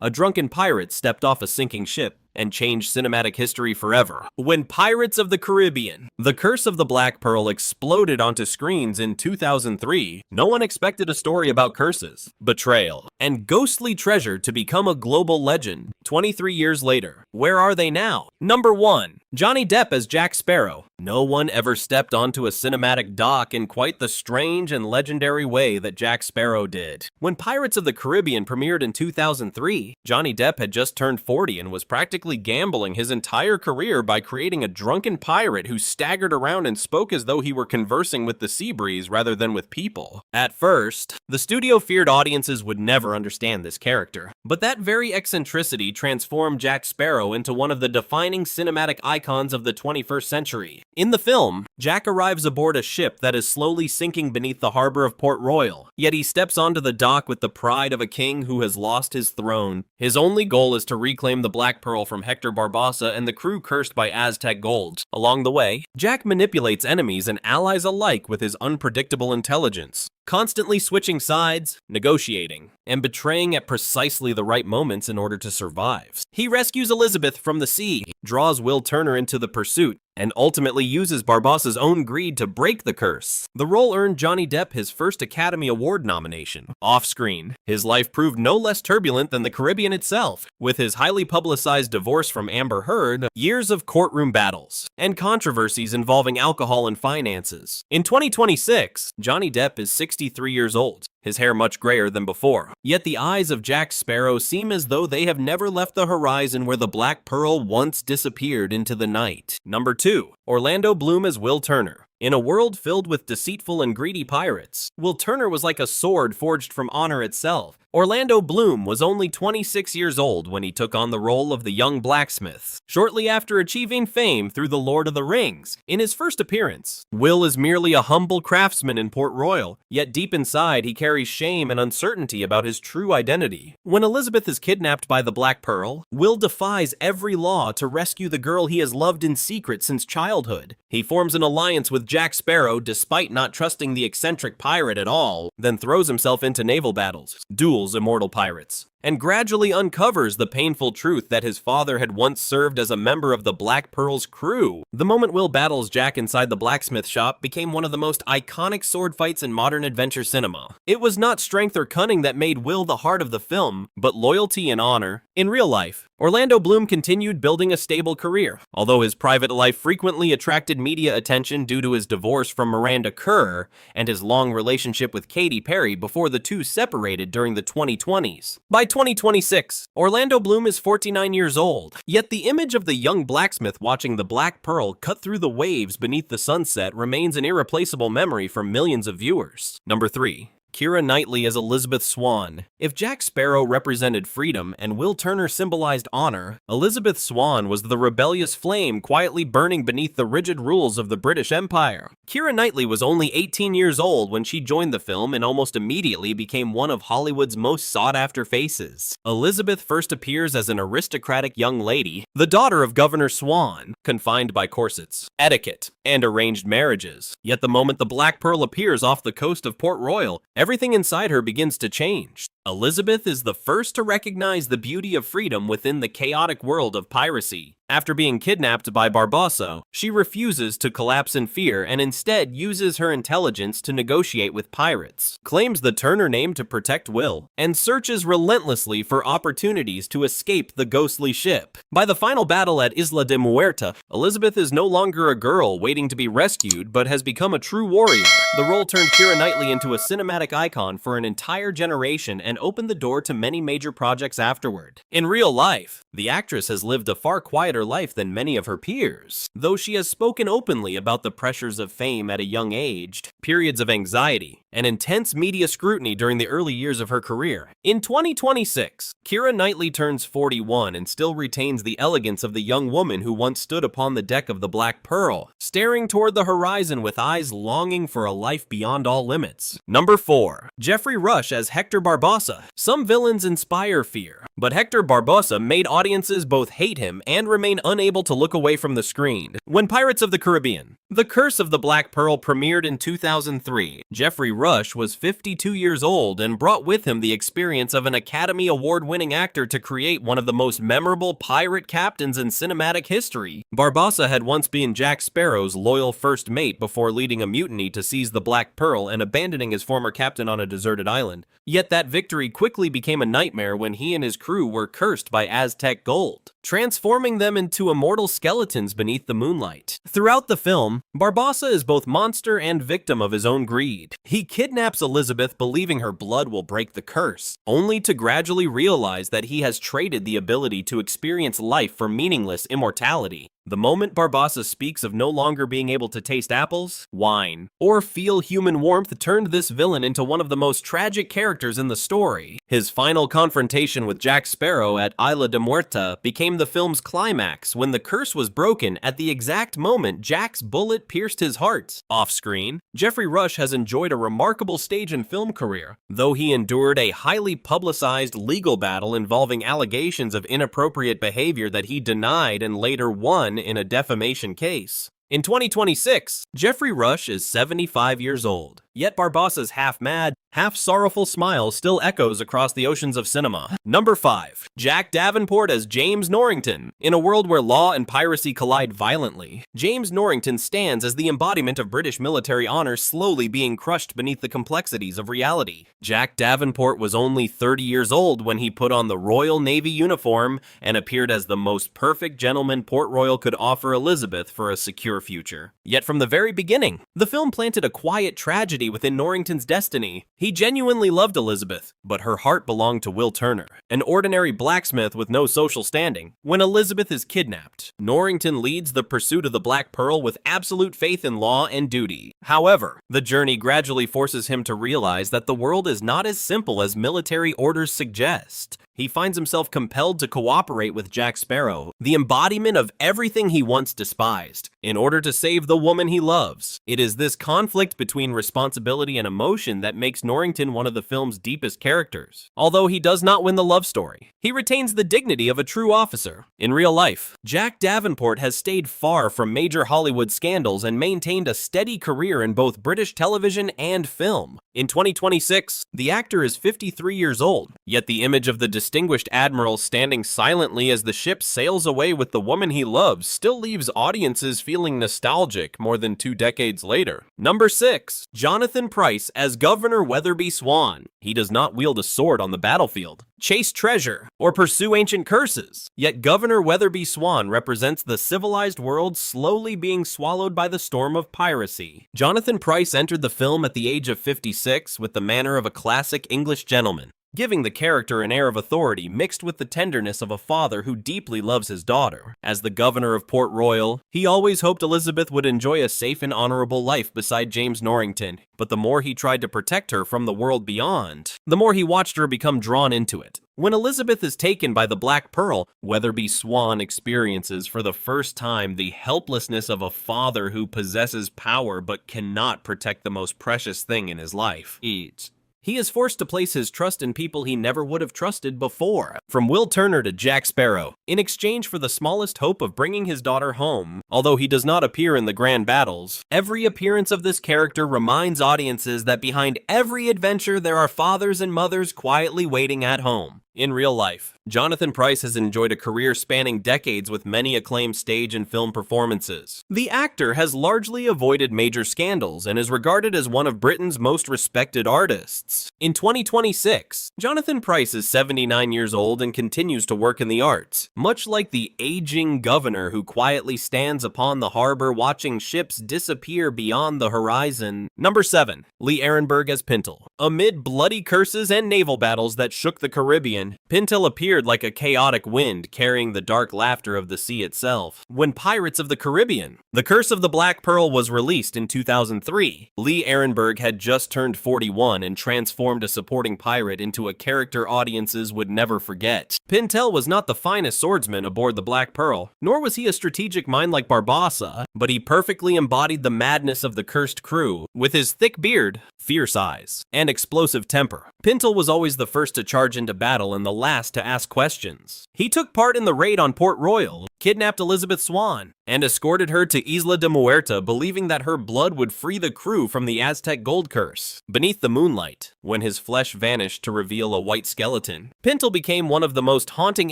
a drunken pirate stepped off a sinking ship and changed cinematic history forever. When Pirates of the Caribbean, The Curse of the Black Pearl exploded onto screens in 2003, no one expected a story about curses, betrayal, and ghostly treasure to become a global legend. 23 years later, where are they now? Number 1. Johnny Depp as Jack Sparrow. No one ever stepped onto a cinematic dock in quite the strange and legendary way that Jack Sparrow did. When Pirates of the Caribbean premiered in 2003, Johnny Depp had just turned 40 and was practically gambling his entire career by creating a drunken pirate who staggered around and spoke as though he were conversing with the sea breeze rather than with people. At first, the studio feared audiences would never understand this character, but that very eccentricity transformed Jack Sparrow into one of the defining cinematic icons of the 21st century. In the film, Jack arrives aboard a ship that is slowly sinking beneath the harbor of Port Royal, yet he steps onto the dock with the pride of a king who has lost his throne. His only goal is to reclaim the Black Pearl from Hector Barbossa and the crew cursed by Aztec gold. Along the way, Jack manipulates enemies and allies alike with his unpredictable intelligence, constantly switching sides, negotiating, and betraying at precisely the right moments in order to survive. He rescues Elizabeth from the sea, draws Will Turner into the pursuit, and ultimately uses Barbossa's own greed to break the curse. The role earned Johnny Depp his first Academy Award nomination. Off-screen, his life proved no less turbulent than the Caribbean itself, with his highly publicized divorce from Amber Heard, years of courtroom battles, and controversies involving alcohol and finances. In 2026, Johnny Depp is 63 years old, his hair much grayer than before. Yet the eyes of Jack Sparrow seem as though they have never left the horizon where the Black Pearl once disappeared into the night. Number 2. Orlando Bloom as Will Turner. In a world filled with deceitful and greedy pirates, Will Turner was like a sword forged from honor itself. Orlando Bloom was only 26 years old when he took on the role of the young blacksmith, shortly after achieving fame through The Lord of the Rings. In his first appearance, Will is merely a humble craftsman in Port Royal, yet deep inside he carries shame and uncertainty about his true identity. When Elizabeth is kidnapped by the Black Pearl, Will defies every law to rescue the girl he has loved in secret since childhood. He forms an alliance with Jack Sparrow despite not trusting the eccentric pirate at all, then throws himself into naval battles, duels immortal pirates, and gradually uncovers the painful truth that his father had once served as a member of the Black Pearl's crew. The moment Will battles Jack inside the blacksmith shop became one of the most iconic sword fights in modern adventure cinema. It was not strength or cunning that made Will the heart of the film, but loyalty and honor. In real life, Orlando Bloom continued building a stable career, although his private life frequently attracted media attention due to his divorce from Miranda Kerr and his long relationship with Katy Perry before the two separated during the 2020s. By 2026, Orlando Bloom is 49 years old, yet the image of the young blacksmith watching the Black Pearl cut through the waves beneath the sunset remains an irreplaceable memory for millions of viewers. Number 3. Keira Knightley as Elizabeth Swann. If Jack Sparrow represented freedom and Will Turner symbolized honor, Elizabeth Swann was the rebellious flame quietly burning beneath the rigid rules of the British Empire. Keira Knightley was only 18 years old when she joined the film and almost immediately became one of Hollywood's most sought-after faces. Elizabeth first appears as an aristocratic young lady, the daughter of Governor Swan, confined by corsets, etiquette, and arranged marriages. Yet the moment the Black Pearl appears off the coast of Port Royal, everything inside her begins to change. Elizabeth is the first to recognize the beauty of freedom within the chaotic world of piracy. After being kidnapped by Barbossa, she refuses to collapse in fear and instead uses her intelligence to negotiate with pirates, claims the Turner name to protect Will, and searches relentlessly for opportunities to escape the ghostly ship. By the final battle at Isla de Muerta, Elizabeth is no longer a girl waiting to be rescued, but has become a true warrior. The role turned Keira Knightley into a cinematic icon for an entire generation and opened the door to many major projects afterward. In real life, the actress has lived a far quieter life than many of her peers, though she has spoken openly about the pressures of fame at a young age, periods of anxiety, and intense media scrutiny during the early years of her career. In 2026, Keira Knightley turns 41 and still retains the elegance of the young woman who once stood upon the deck of the Black Pearl, staring toward the horizon with eyes longing for a life beyond all limits. Number 4. Geoffrey Rush as Hector Barbossa. Some villains inspire fear, but Hector Barbossa made audiences both hate him and remain remain unable to look away from the screen. When Pirates of the Caribbean: The Curse of the Black Pearl premiered in 2003, Geoffrey Rush was 52 years old and brought with him the experience of an Academy Award-winning actor to create one of the most memorable pirate captains in cinematic history. Barbossa had once been Jack Sparrow's loyal first mate before leading a mutiny to seize the Black Pearl and abandoning his former captain on a deserted island. Yet that victory quickly became a nightmare when he and his crew were cursed by Aztec gold, transforming them into immortal skeletons beneath the moonlight. Throughout the film, Barbossa is both monster and victim of his own greed. He kidnaps Elizabeth believing her blood will break the curse, only to gradually realize that he has traded the ability to experience life for meaningless immortality. The moment Barbossa speaks of no longer being able to taste apples, wine, or feel human warmth turned this villain into one of the most tragic characters in the story. His final confrontation with Jack Sparrow at Isla de Muerta became the film's climax when the curse was broken at the exact moment Jack's bullet pierced his heart. Off-screen, Geoffrey Rush has enjoyed a remarkable stage and film career, though he endured a highly publicized legal battle involving allegations of inappropriate behavior that he denied and later won in a defamation case. In 2026, Geoffrey Rush is 75 years old, yet Barbossa's half-mad, half-sorrowful smile still echoes across the oceans of cinema. Number 5. Jack Davenport as James Norrington. In a world where law and piracy collide violently, James Norrington stands as the embodiment of British military honor slowly being crushed beneath the complexities of reality. Jack Davenport was only 30 years old when he put on the Royal Navy uniform and appeared as the most perfect gentleman Port Royal could offer Elizabeth for a secure future. Yet from the very beginning, the film planted a quiet tragedy within Norrington's destiny. He genuinely loved Elizabeth, but her heart belonged to Will Turner, an ordinary blacksmith with no social standing. When Elizabeth is kidnapped, Norrington leads the pursuit of the Black Pearl with absolute faith in law and duty. However, the journey gradually forces him to realize that the world is not as simple as military orders suggest. He finds himself compelled to cooperate with Jack Sparrow, the embodiment of everything he once despised, in order to save the woman he loves. It is this conflict between responsibility and emotion that makes Norrington one of the film's deepest characters. Although he does not win the love story, he retains the dignity of a true officer. In real life, Jack Davenport has stayed far from major Hollywood scandals and maintained a steady career in both British television and film. In 2026, the actor is 53 years old, yet the image of the distinguished admiral standing silently as the ship sails away with the woman he loves still leaves audiences feeling nostalgic more than 2 decades later. Number 6. Jonathan Pryce as Governor Weatherby Swan. He does not wield a sword on the battlefield, chase treasure, or pursue ancient curses. Yet Governor Weatherby Swan represents the civilized world slowly being swallowed by the storm of piracy. Jonathan Pryce entered the film at the age of 56 with the manner of a classic English gentleman, giving the character an air of authority mixed with the tenderness of a father who deeply loves his daughter. As the governor of Port Royal, he always hoped Elizabeth would enjoy a safe and honorable life beside James Norrington, but the more he tried to protect her from the world beyond, the more he watched her become drawn into it. When Elizabeth is taken by the Black Pearl, Weatherby Swan experiences for the first time the helplessness of a father who possesses power but cannot protect the most precious thing in his life. He is forced to place his trust in people he never would have trusted before, from Will Turner to Jack Sparrow, in exchange for the smallest hope of bringing his daughter home. Although he does not appear in the grand battles, every appearance of this character reminds audiences that behind every adventure there are fathers and mothers quietly waiting at home. In real life, Jonathan Pryce has enjoyed a career spanning decades with many acclaimed stage and film performances. The actor has largely avoided major scandals and is regarded as one of Britain's most respected artists. In 2026, Jonathan Pryce is 79 years old and continues to work in the arts, much like the aging governor who quietly stands upon the harbor watching ships disappear beyond the horizon. Number 7. Lee Arenberg as Pintel. Amid bloody curses and naval battles that shook the Caribbean, Pintel appeared like a chaotic wind carrying the dark laughter of the sea itself. When Pirates of the Caribbean: The Curse of the Black Pearl was released in 2003, Lee Arenberg had just turned 41 and transformed a supporting pirate into a character audiences would never forget. Pintel was not the finest swordsman aboard the Black Pearl, nor was he a strategic mind like Barbossa, but he perfectly embodied the madness of the cursed crew. With his thick beard, fierce eyes, and explosive temper, Pintel was always the first to charge into battle and the last to ask questions. He took part in the raid on Port Royal, kidnapped Elizabeth Swann, and escorted her to Isla de Muerta, believing that her blood would free the crew from the Aztec gold curse. Beneath the moonlight, when his flesh vanished to reveal a white skeleton, Pintel became one of the most haunting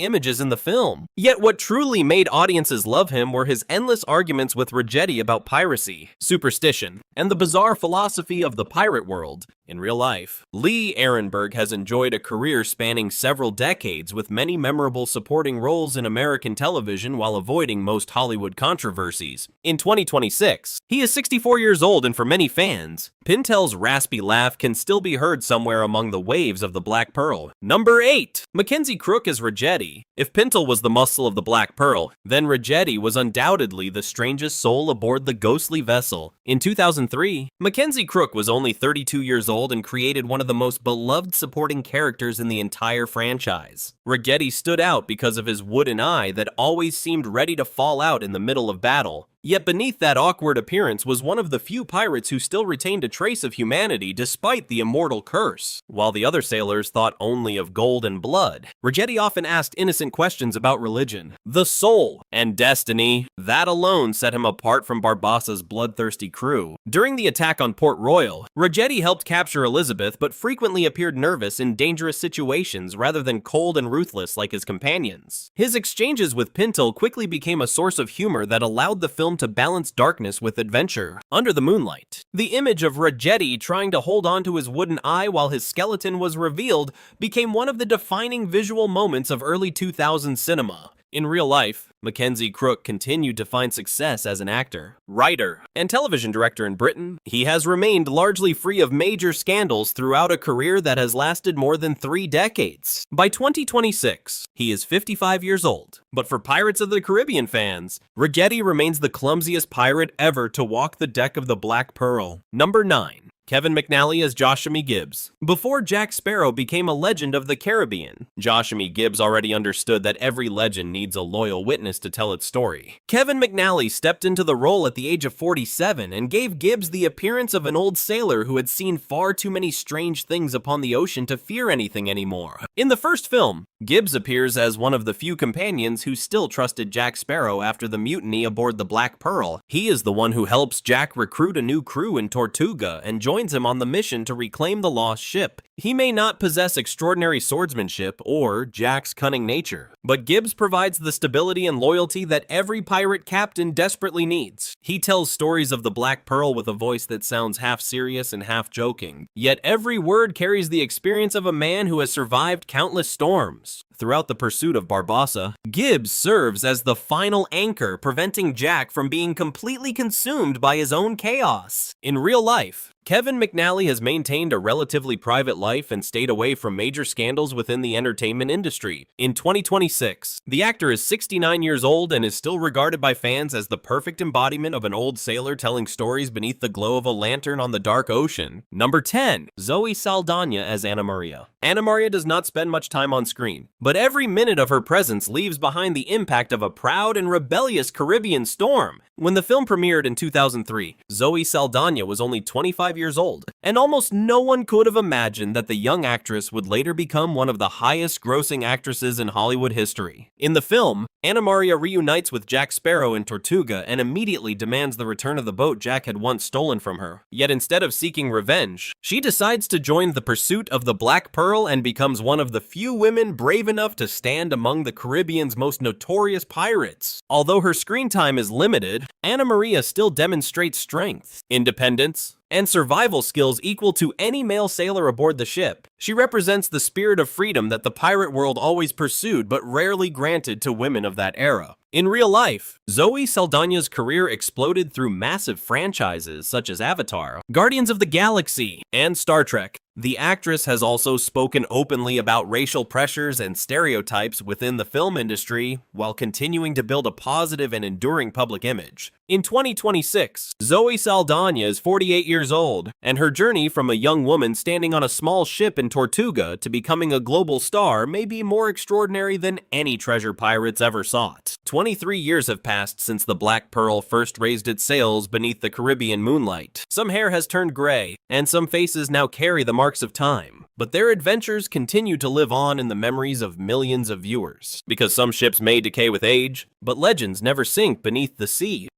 images in the film. Yet what truly made audiences love him were his endless arguments with Ragetti about piracy, superstition, and the bizarre philosophy of the pirate world. In real life, Lee Arenberg has enjoyed a career spanning several decades with many memorable supporting roles in American television while avoiding most Hollywood controversies. In 2026, he is 64 years old, and for many fans, Pintel's raspy laugh can still be heard somewhere among the waves of the Black Pearl. Number 8. Mackenzie Crook as Ragetti. If Pintel was the muscle of the Black Pearl, then Ragetti was undoubtedly the strangest soul aboard the ghostly vessel. In 2003, Mackenzie Crook was only 32 years old and created one of the most beloved supporting characters in the entire franchise. Ragetti stood out because of his wooden eye that always seemed ready to fall out in the middle of battle. Yet beneath that awkward appearance was one of the few pirates who still retained a trace of humanity despite the immortal curse. While the other sailors thought only of gold and blood, Ragetti often asked innocent questions about religion, the soul, and destiny. That alone set him apart from Barbassa's bloodthirsty crew. During the attack on Port Royal, Ragetti helped capture Elizabeth but frequently appeared nervous in dangerous situations rather than cold and ruthless like his companions. His exchanges with Pintel quickly became a source of humor that allowed the film to balance darkness with adventure. Under the moonlight, the image of Ragetti trying to hold on to his wooden eye while his skeleton was revealed became one of the defining visual moments of early 2000s cinema. In real life, Mackenzie Crook continued to find success as an actor, writer, and television director in Britain. He has remained largely free of major scandals throughout a career that has lasted more than 3 decades. By 2026, he is 55 years old. But for Pirates of the Caribbean fans, Ragetti remains the clumsiest pirate ever to walk the deck of the Black Pearl. Number 9. Kevin McNally as Joshua Gibbs. Before Jack Sparrow became a legend of the Caribbean, Joshua Gibbs already understood that every legend needs a loyal witness to tell its story. Kevin McNally stepped into the role at the age of 47 and gave Gibbs the appearance of an old sailor who had seen far too many strange things upon the ocean to fear anything anymore. In the first film, Gibbs appears as one of the few companions who still trusted Jack Sparrow after the mutiny aboard the Black Pearl. He is the one who helps Jack recruit a new crew in Tortuga and joins him on the mission to reclaim the lost ship. He may not possess extraordinary swordsmanship or Jack's cunning nature, but Gibbs provides the stability and loyalty that every pirate captain desperately needs. He tells stories of the Black Pearl with a voice that sounds half serious and half joking, yet every word carries the experience of a man who has survived countless storms. Throughout the pursuit of Barbassa, Gibbs serves as the final anchor, preventing Jack from being completely consumed by his own chaos. In real life, Kevin McNally has maintained a relatively private life and stayed away from major scandals within the entertainment industry. In 2026, the actor is 69 years old and is still regarded by fans as the perfect embodiment of an old sailor telling stories beneath the glow of a lantern on the dark ocean. Number 10. Zoë Saldaña as Anna Maria. Anna Maria does not spend much time on screen, but every minute of her presence leaves behind the impact of a proud and rebellious Caribbean storm. When the film premiered in 2003, Zoë Saldaña was only 25 years old, and almost no one could have imagined that the young actress would later become one of the highest grossing actresses in Hollywood history. In the film, Anna Maria reunites with Jack Sparrow in Tortuga and immediately demands the return of the boat Jack had once stolen from her. Yet instead of seeking revenge, she decides to join the pursuit of the Black Pearl and becomes one of the few women brave enough to stand among the Caribbean's most notorious pirates. Although her screen time is limited, Anna Maria still demonstrates strength, independence, and survival skills equal to any male sailor aboard the ship. She represents the spirit of freedom that the pirate world always pursued but rarely granted to women of that era. In real life, Zoë Saldaña's career exploded through massive franchises such as Avatar, Guardians of the Galaxy, and Star Trek. The actress has also spoken openly about racial pressures and stereotypes within the film industry while continuing to build a positive and enduring public image. In 2026, Zoë Saldaña is 48 years old, and her journey from a young woman standing on a small ship in Tortuga to becoming a global star may be more extraordinary than any treasure pirates ever sought. 23 years have passed since the Black Pearl first raised its sails beneath the Caribbean moonlight. Some hair has turned gray, and some faces now carry the mark marks of time, but their adventures continue to live on in the memories of millions of viewers. Because some ships may decay with age, but legends never sink beneath the sea.